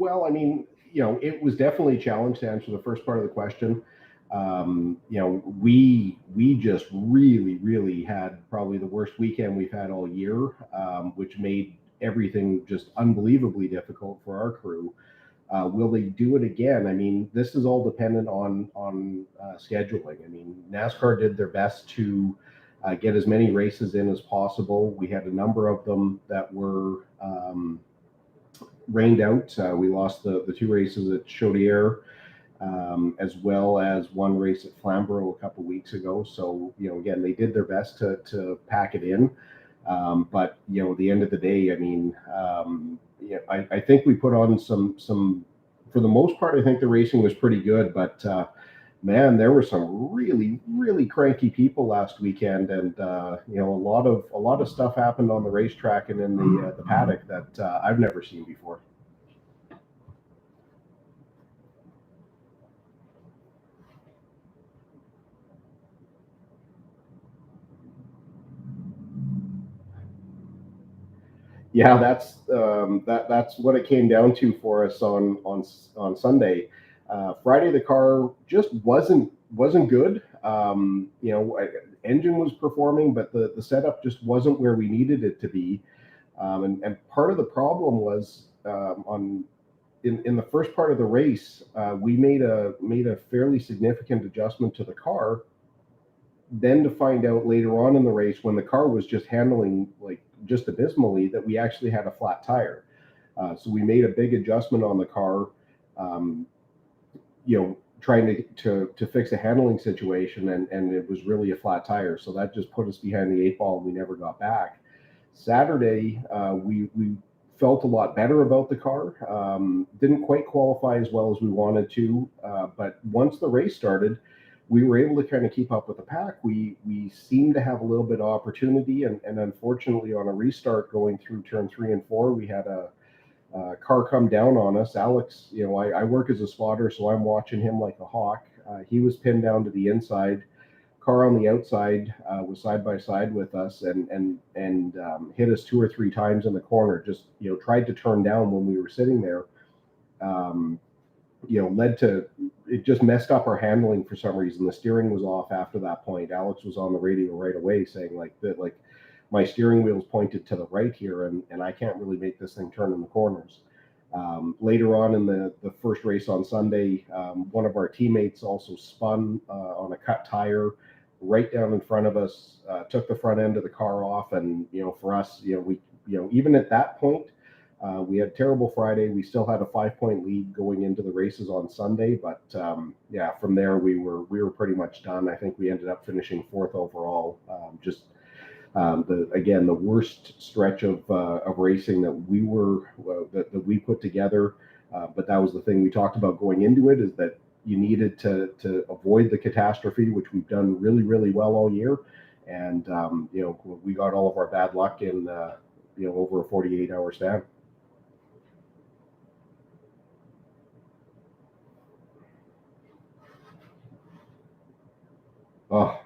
Well, I mean, it was definitely a challenge to answer the first part of the question. We just really, really had probably the worst weekend we've had all year, which made everything just unbelievably difficult for our crew. Will they do it again? I mean, this is all dependent on scheduling. I mean, NASCAR did their best to get as many races in as possible. We had a number of them that were rained out. We lost the two races at Chaudière, as well as one race at Flamborough a couple weeks ago. So, again, they did their best to pack it in. But, at the end of the day, I mean, I think we put on some, for the most part, I think the racing was pretty good, but man, there were some really, really cranky people last weekend, and a lot of stuff happened on the racetrack and in the paddock that I've never seen before. Yeah, that's what it came down to for us on Sunday. Friday, the car just wasn't good. Engine was performing, but the setup just wasn't where we needed it to be. And part of the problem was on in the first part of the race, we made a fairly significant adjustment to the car. Then to find out later on in the race, when the car was just handling like just abysmally, that we actually had a flat tire. So we made a big adjustment on the car, um, trying to fix a handling situation, and it was really a flat tire. So that just put us behind the eight ball, and we never got back. Saturday, we felt a lot better about the car. Didn't quite qualify as well as we wanted to, but once the race started, we were able to kind of keep up with the pack. We seemed to have a little bit of opportunity, and unfortunately, on a restart going through turn 3 and 4, we had a car come down on us. Alex, I work as a spotter, so I'm watching him like a hawk. He was pinned down to the inside. Car on the outside was side by side with us, and hit us two or three times in the corner. Just tried to turn down when we were sitting there. Um, Led to, it just messed up our handling for some reason. The steering was off after that point. Alex was on the radio right away saying like that, like my steering wheel's pointed to the right here, and I can't really make this thing turn in the corners. Later on in the first race on Sunday, one of our teammates also spun on a cut tire right down in front of us, took the front end of the car off, and for us, we even at that point, we had a terrible Friday. We still had a 5 point lead going into the races on Sunday, but yeah, from there we were pretty much done. I think we ended up finishing fourth overall. Just the worst stretch of racing that we put together. But that was the thing we talked about going into it, is that you needed to avoid the catastrophe, which we've done really, really well all year. And we got all of our bad luck in over a 48-hour span. Oh,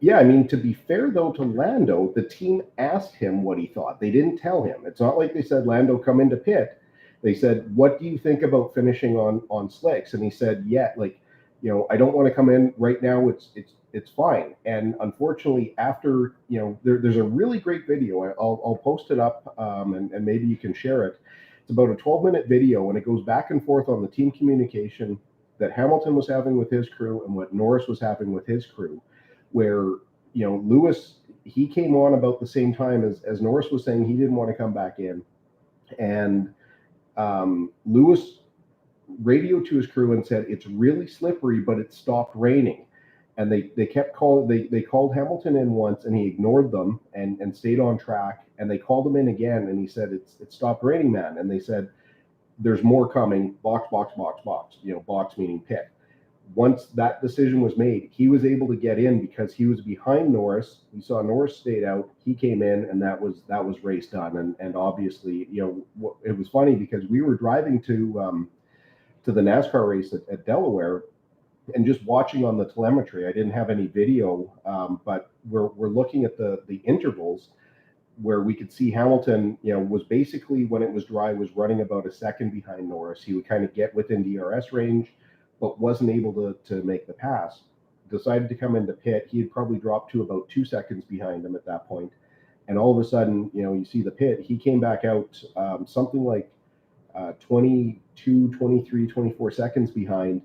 yeah, I mean, to be fair though to Lando, the team asked him what he thought. They didn't tell him. It's not like they said, Lando, come into pit. They said, what do you think about finishing on slicks? And he said, yeah, like, I don't want to come in right now. It's fine. And unfortunately, after there's a really great video. I'll post it up, and maybe you can share it. It's about a 12-minute video, and it goes back and forth on the team communication. that Hamilton was having with his crew and what Norris was having with his crew, where Lewis, he came on about the same time as Norris was saying he didn't want to come back in, and Lewis radioed to his crew and said it's really slippery, but it stopped raining. And they kept calling. They called Hamilton in once, and he ignored them and stayed on track. And they called him in again, and he said it stopped raining, man. And they said there's more coming. Box, box, box, box. Box meaning pit. Once that decision was made, he was able to get in because he was behind Norris. We saw Norris stayed out. He came in, and that was race done. And obviously, it was funny because we were driving to the NASCAR race at Delaware, and just watching on the telemetry. I didn't have any video, but we're looking at the intervals where we could see Hamilton, was basically, when it was dry, was running about a second behind Norris. He would kind of get within DRS range, but wasn't able to make the pass. Decided to come into pit. He had probably dropped to about 2 seconds behind him at that point. And all of a sudden, you see the pit. He came back out something like 22, 23, 24 seconds behind,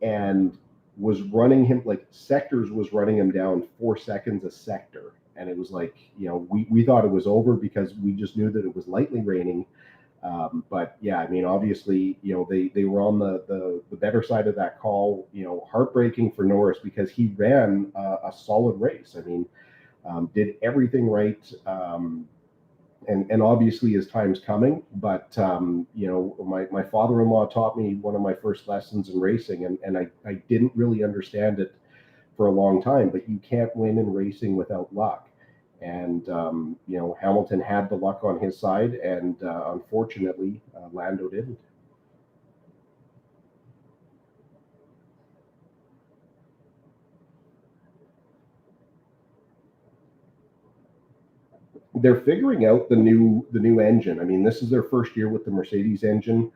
and was running him like sectors, was running him down 4 seconds a sector. And it was like, we thought it was over because we just knew that it was lightly raining. But yeah, I mean, obviously, they were on the better side of that call. Heartbreaking for Norris because he ran a solid race. I mean, did everything right. And obviously his time's coming, but my father-in-law taught me one of my first lessons in racing, and I didn't really understand it for a long time, but you can't win in racing without luck. And Hamilton had the luck on his side, and unfortunately Lando didn't. They're figuring out the new engine. I mean, this is their first year with the Mercedes engine.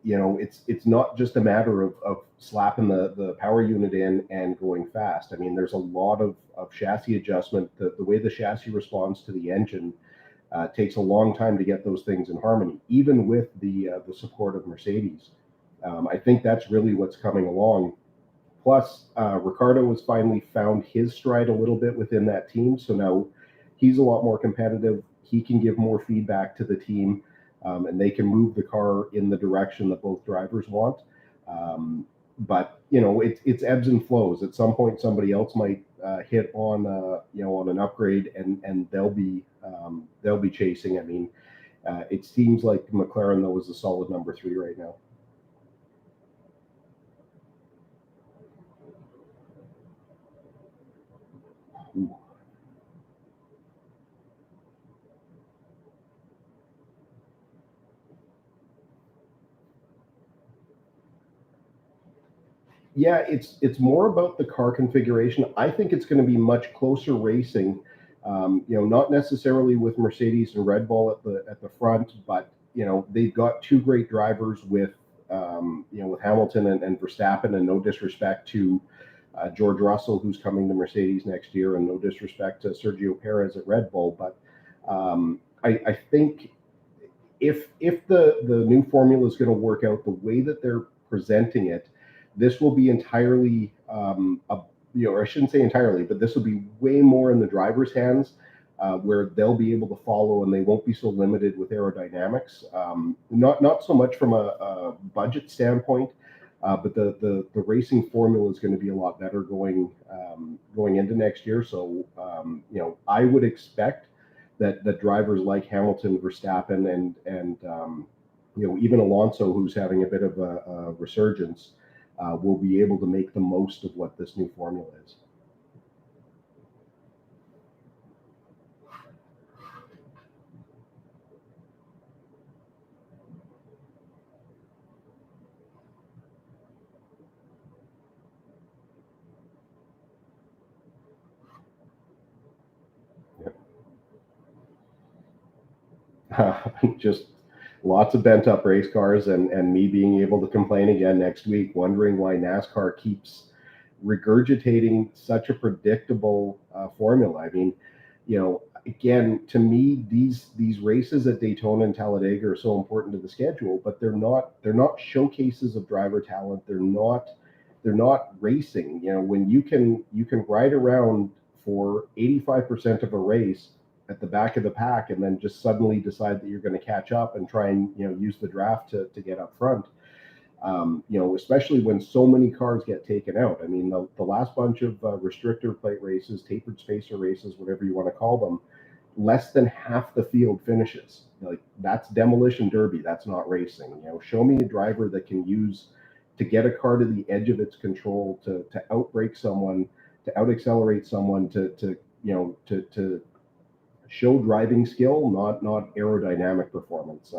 It's not just a matter of slapping the power unit in and going fast. I mean, there's a lot of chassis adjustment. The way the chassis responds to the engine takes a long time to get those things in harmony, even with the support of Mercedes. I think that's really what's coming along. Plus, Ricardo has finally found his stride a little bit within that team. So now he's a lot more competitive. He can give more feedback to the team, and they can move the car in the direction that both drivers want. But it's ebbs and flows. At some point, somebody else might hit on on an upgrade, and they'll be chasing. I mean, it seems like McLaren though is a solid number 3 right now. Ooh. Yeah, it's more about the car configuration. I think it's going to be much closer racing. Not necessarily with Mercedes and Red Bull at the front, but they've got 2 great drivers with with Hamilton and Verstappen. And no disrespect to George Russell, who's coming to Mercedes next year, and no disrespect to Sergio Perez at Red Bull, but I think if the new formula is going to work out the way that they're presenting it, this will be entirely, or I shouldn't say entirely, but this will be way more in the driver's hands, where they'll be able to follow and they won't be so limited with aerodynamics. Not so much from a budget standpoint, but the racing formula is going to be a lot better going into next year. So I would expect that drivers like Hamilton, Verstappen, and even Alonso, who's having a bit of a resurgence, will be able to make the most of what this new formula is. Just lots of bent up race cars, and me being able to complain again next week, wondering why NASCAR keeps regurgitating such a predictable formula. I mean, again, to me, these races at Daytona and Talladega are so important to the schedule, but they're not showcases of driver talent. They're not racing. You know, when you can ride around for 85% of a race at the back of the pack and then just suddenly decide that you're going to catch up and try and use the draft to get up front. Especially when so many cars get taken out. I mean, the last bunch of restrictor plate races, tapered spacer races, whatever you want to call them, less than half the field finishes. Like, that's demolition derby. That's not racing. Show me a driver that can use to get a car to the edge of its control, to outbrake someone, to out accelerate someone, to show driving skill, not aerodynamic performance.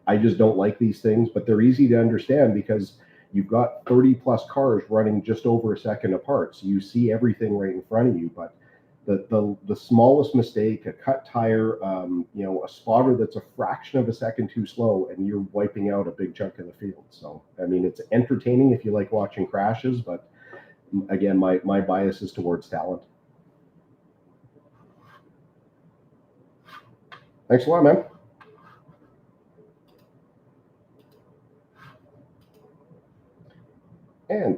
I just don't like these things, but they're easy to understand because you've got 30 plus cars running just over a second apart, so you see everything right in front of you. But the smallest mistake, a cut tire, a spotter that's a fraction of a second too slow, and you're wiping out a big chunk of the field. So I mean, it's entertaining if you like watching crashes, but again, my bias is towards talent. Thanks a lot, man. And